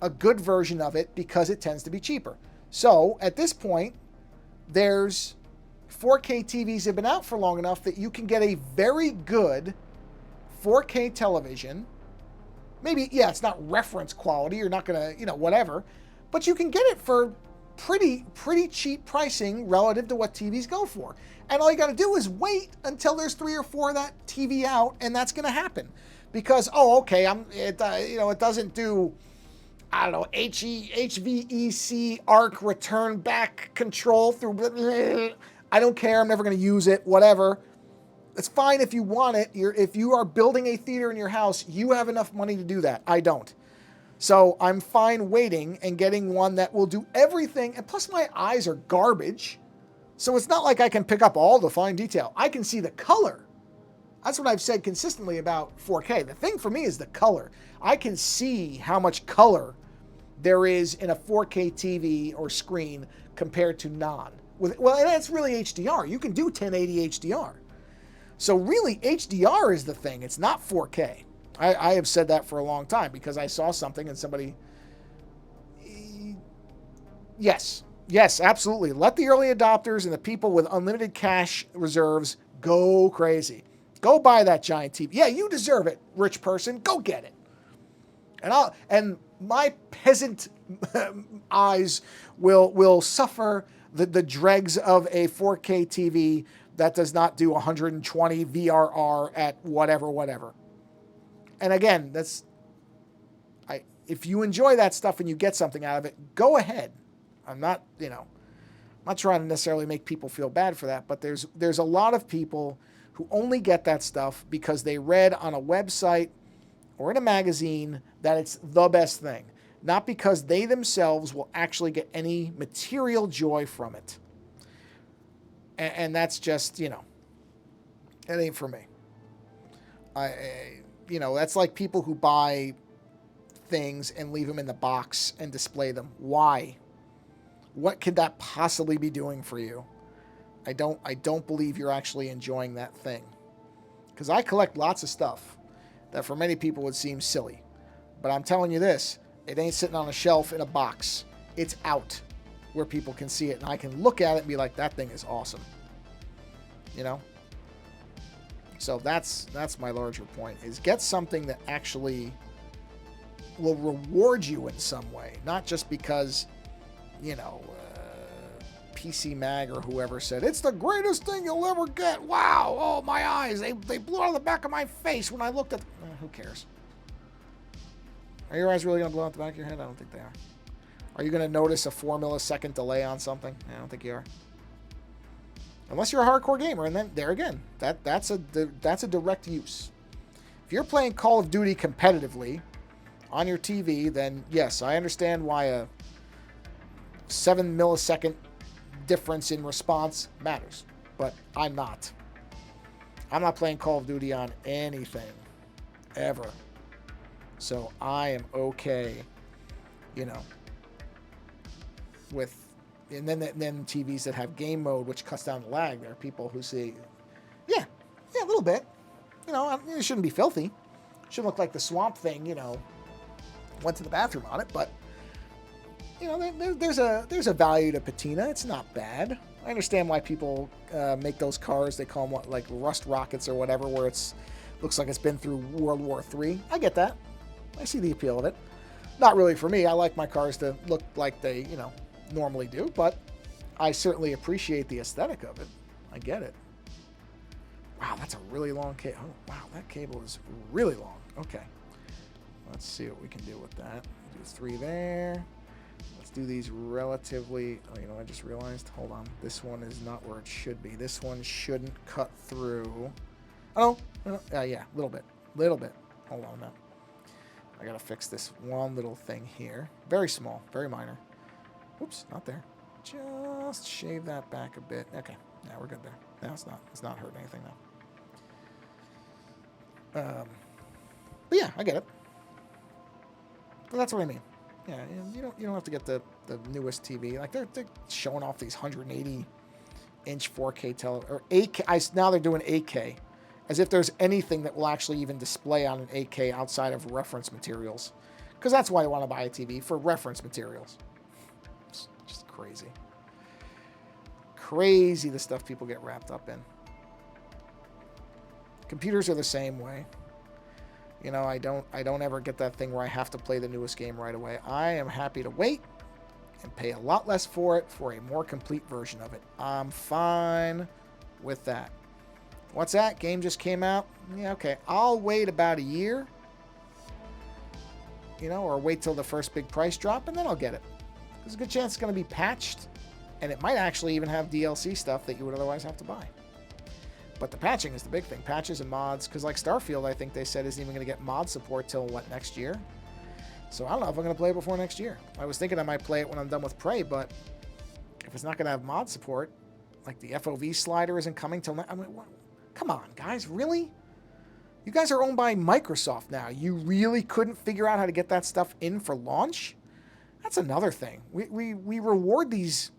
a good version of it because it tends to be cheaper. So, at this point, there's 4K TVs have been out for long enough that you can get a very good 4K television. Maybe, yeah, it's not reference quality. You're not going to, whatever. But you can get it for pretty cheap pricing relative to what TVs go for. And all you got to do is wait until there's 3 or 4 of that TV out, and that's going to happen. Because, it doesn't do, I don't know, HVEC arc return back control through, I don't care, I'm never going to use it, whatever. It's fine if you want it. If you are building a theater in your house, you have enough money to do that. I don't. So I'm fine waiting and getting one that will do everything. And plus my eyes are garbage. So it's not like I can pick up all the fine detail. I can see the color. That's what I've said consistently about 4K. The thing for me is the color. I can see how much color there is in a 4K TV or screen compared to non. Well, and that's really HDR. You can do 1080 HDR. So really, HDR is the thing. It's not 4K. I have said that for a long time because I saw something and somebody... Yes. Yes, absolutely. Let the early adopters and the people with unlimited cash reserves go crazy. Go buy that giant TV. Yeah, you deserve it, rich person. Go get it. And my peasant eyes will suffer the dregs of a 4K TV that does not do 120 VRR at whatever. And again, if you enjoy that stuff and you get something out of it, go ahead. I'm not trying to necessarily make people feel bad for that, but there's a lot of people who only get that stuff because they read on a website or in a magazine that it's the best thing, not because they themselves will actually get any material joy from it. And that's just, it ain't for me. That's like people who buy things and leave them in the box and display them. Why? What could that possibly be doing for you? I don't believe you're actually enjoying that thing. Because I collect lots of stuff that for many people would seem silly. But I'm telling you this, it ain't sitting on a shelf in a box. It's out where people can see it. And I can look at it and be like, that thing is awesome. So that's my larger point, is get something that actually will reward you in some way. Not just because, PC Mag or whoever said, it's the greatest thing you'll ever get. Wow. Oh, my eyes. They blew out of the back of my face when I looked at... who cares? Are your eyes really going to blow out the back of your head? I don't think they are. Are you going to notice a 4 millisecond delay on something? I don't think you are. Unless you're a hardcore gamer, and then there again, that's a direct use. If you're playing Call of Duty competitively on your TV, then yes, I understand why a 7 millisecond difference in response matters. But I'm not. I'm not playing Call of Duty on anything. Ever. So I am okay, with... And then TVs that have game mode, which cuts down the lag. There are people who say, yeah, a little bit. It shouldn't be filthy. It shouldn't look like the Swamp Thing, went to the bathroom on it. But, there's a value to patina. It's not bad. I understand why people make those cars. They call them like rust rockets or whatever, where looks like it's been through World War III. I get that. I see the appeal of it. Not really for me. I like my cars to look like they, normally do, but I certainly appreciate the aesthetic of it. I get it. Wow, that's a really long cable. Oh, wow, that cable is really long. Okay. Let's see what we can do with that. Do 3 there. Let's do these relatively... Oh, I just realized. Hold on. This one is not where it should be. This one shouldn't cut through. Oh, yeah, a little bit. Hold on now. I gotta fix this one little thing here. Very small, very minor. Oops, not there. Just shave that back a bit. Okay, now we're good there. Now it's not hurting anything now. But yeah, I get it. But that's what I mean. Yeah, you don't have to get the newest TV. Like they're showing off these 180-inch 4K or 8K. Now they're doing 8K, as if there's anything that will actually even display on an 8K outside of reference materials. Because that's why I want to buy a TV, for reference materials. Just crazy. Crazy the stuff people get wrapped up in. Computers are the same way. I don't ever get that thing where I have to play the newest game right away. I am happy to wait and pay a lot less for it for a more complete version of it. I'm fine with that. What's that? Game just came out? Yeah, okay. I'll wait about a year. Or wait till the first big price drop, and then I'll get it. There's a good chance it's going to be patched, and it might actually even have DLC stuff that you would otherwise have to buy. But the patching is the big thing. Patches and mods, because like Starfield, I think they said isn't even going to get mod support till, next year? So I don't know if I'm going to play it before next year. I was thinking I might play it when I'm done with Prey, but if it's not going to have mod support, like the FOV slider isn't coming till... what? Come on, guys, really? You guys are owned by Microsoft now. You really couldn't figure out how to get that stuff in for launch? That's another thing. We reward these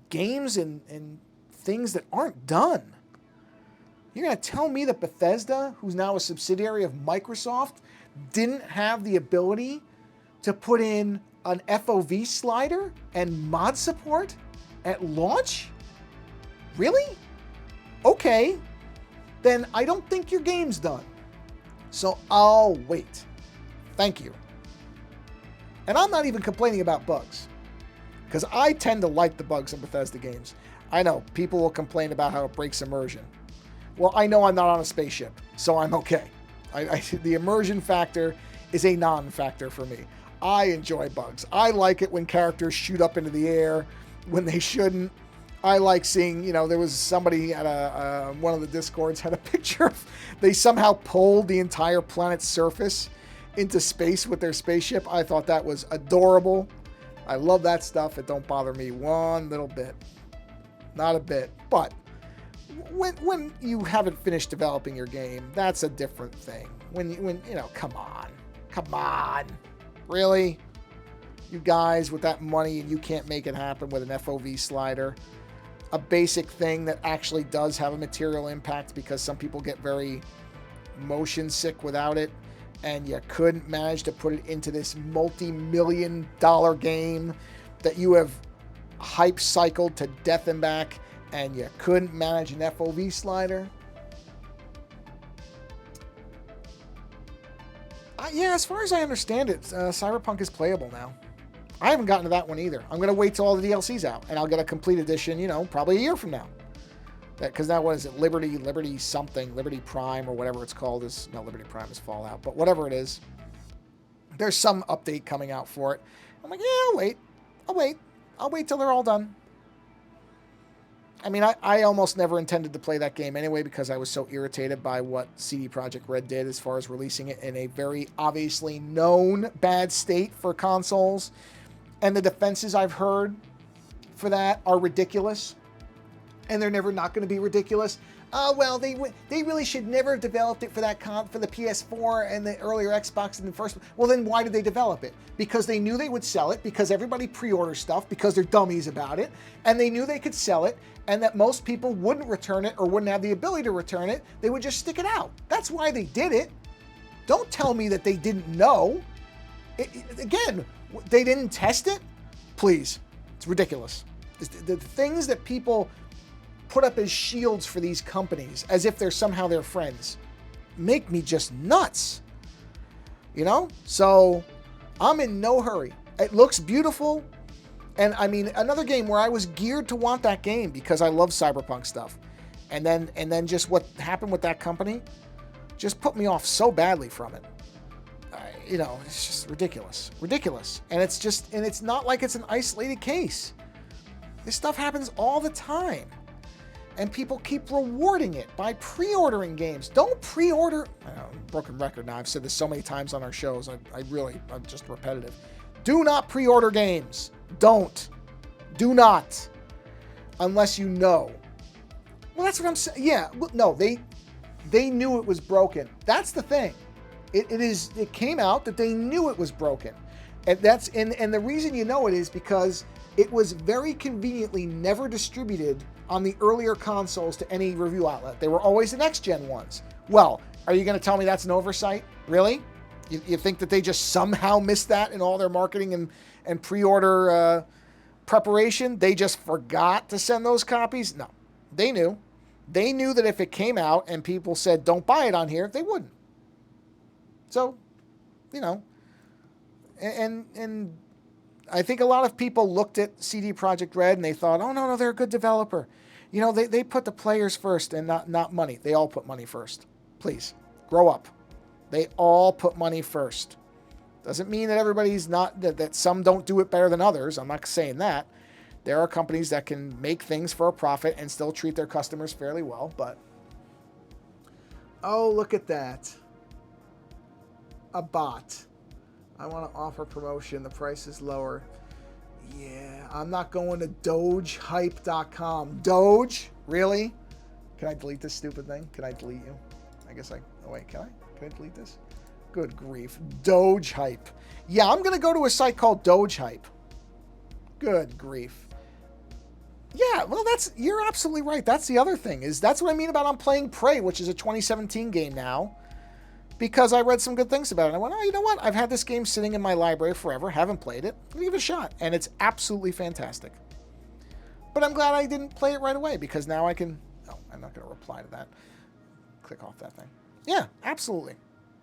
games and things that aren't done. You're going to tell me that Bethesda, who's now a subsidiary of Microsoft, didn't have the ability to put in an FOV slider and mod support at launch? Really? Okay. Then I don't think your game's done. So I'll wait. Thank you. And I'm not even complaining about bugs, because I tend to like the bugs in Bethesda games. I know people will complain about how it breaks immersion. Well, I know I'm not on a spaceship, so I'm okay. The immersion factor is a non-factor for me. I enjoy bugs. I like it when characters shoot up into the air when they shouldn't. I like seeing, you know, there was somebody at one of the Discords had a picture of, they somehow pulled the entire planet's surface into space with their spaceship. I thought that was adorable. I love that stuff. It don't bother me one little bit. Not a bit. But when you haven't finished developing your game, that's a different thing. When you know, come on, really, you guys with that money, and you can't make it happen with an FOV slider, a basic thing that actually does have a material impact, because some people get very motion sick without it, and you couldn't manage to put it into this multi-million-dollar game that you have hype cycled to death and back, and you couldn't manage an FOV slider. Yeah, as far as I understand it, Cyberpunk is playable now. I haven't gotten to that one either. I'm going to wait till all the DLC's out, and I'll get a complete edition, you know, probably a year from now. Because now, what is it? Liberty something, Liberty Prime, or whatever it's called. No, Liberty Prime is Fallout, but whatever it is. There's some update coming out for it. I'm like, yeah, I'll wait till they're all done. I mean, I almost never intended to play that game anyway, because I was so irritated by what CD Projekt Red did as far as releasing it in a very obviously known bad state for consoles. And the defenses I've heard for that are ridiculous. And they're never not going to be ridiculous. Oh, well, they really should never have developed it for that for the PS4 and the earlier Xbox in the first. Well, then why did they develop it? Because they knew they would sell it, because everybody pre-orders stuff, because they're dummies about it, and they knew they could sell it, and that most people wouldn't return it or wouldn't have the ability to return it. They would just stick it out. That's why they did it. Don't tell me that they didn't know. Again, they didn't test it? Please. It's ridiculous. The things that people put up as shields for these companies as if they're somehow their friends make me just nuts. You know? So I'm in no hurry. It looks beautiful. And I mean, another game where I was geared to want that game because I love Cyberpunk stuff. And then just what happened with that company just put me off so badly from it. You know, it's just ridiculous. Ridiculous. And it's not like it's an isolated case. This stuff happens all the time. And people keep rewarding it by pre-ordering games. Don't pre-order. Broken record now. I've said this so many times on our shows. I'm just repetitive. Do not pre-order games. Don't. Do not. Unless you know. Well, that's what I'm saying. Yeah. No, they knew it was broken. That's the thing. It came out that they knew it was broken. And the reason you know it is because it was very conveniently never distributed on the earlier consoles to any review outlet. They were always the next-gen ones. Well, are you going to tell me that's an oversight? Really? You think that they just somehow missed that in all their marketing and pre-order preparation? They just forgot to send those copies? No. They knew. They knew that if it came out and people said, don't buy it on here, they wouldn't. So, you know, and I think a lot of people looked at CD Projekt Red and they thought, oh, no, they're a good developer. You know, they put the players first and not money. They all put money first. Please, grow up. They all put money first. Doesn't mean that everybody's not, that some don't do it better than others. I'm not saying that. There are companies that can make things for a profit and still treat their customers fairly well, but... Oh, look at that. A bot. I want to offer promotion. The price is lower. Yeah, I'm not going to dogehype.com. Doge? Really? Can I delete this stupid thing? Can I delete you? I guess I... Oh, wait, can I? Can I delete this? Good grief. Doge Hype. Yeah, I'm going to go to a site called Doge Hype. Good grief. Yeah, well, you're absolutely right. That's the other thing, is that's what I mean about I'm playing Prey, which is a 2017 game now, because I read some good things about it. I went, oh, you know what? I've had this game sitting in my library forever, haven't played it. Give it a shot, and it's absolutely fantastic. But I'm glad I didn't play it right away, because now I can... Oh, I'm not going to reply to that. Click off that thing. Yeah, absolutely.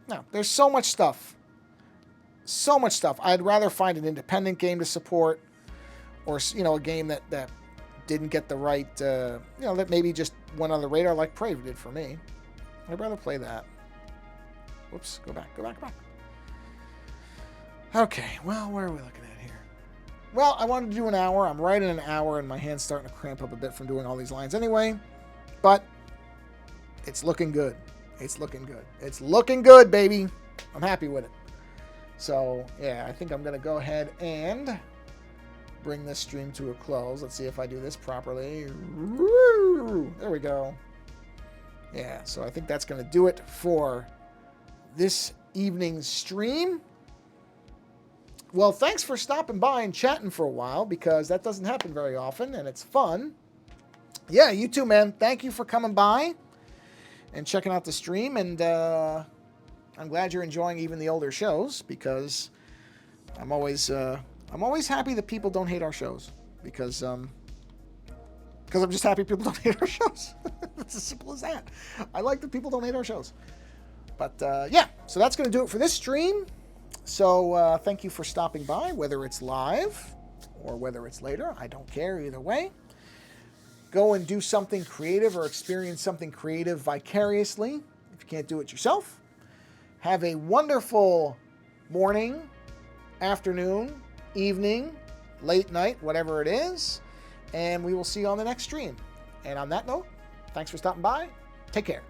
No, there's so much stuff. So much stuff. I'd rather find an independent game to support, or, you know, a game that didn't get the right, you know, that maybe just went on the radar like Prey did for me. I'd rather play that. Whoops, go back. Okay, well, where are we looking at here? Well, I wanted to do an hour. I'm right in an hour, and my hand's starting to cramp up a bit from doing all these lines anyway. But it's looking good. It's looking good. It's looking good, baby. I'm happy with it. So, yeah, I think I'm going to go ahead and bring this stream to a close. Let's see if I do this properly. Woo! There we go. Yeah, so I think that's going to do it for this evening's stream. Well, thanks for stopping by and chatting for a while, because that doesn't happen very often, and it's fun. Yeah, you too, man. Thank you for coming by and checking out the stream, and I'm glad you're enjoying even the older shows, because I'm always happy that people don't hate our shows, because I'm just happy people don't hate our shows. It's as simple as that. I like that people don't hate our shows. But yeah, so that's going to do it for this stream. So thank you for stopping by, whether it's live or whether it's later. I don't care either way. Go and do something creative or experience something creative vicariously if you can't do it yourself. Have a wonderful morning, afternoon, evening, late night, whatever it is. And we will see you on the next stream. And on that note, thanks for stopping by. Take care.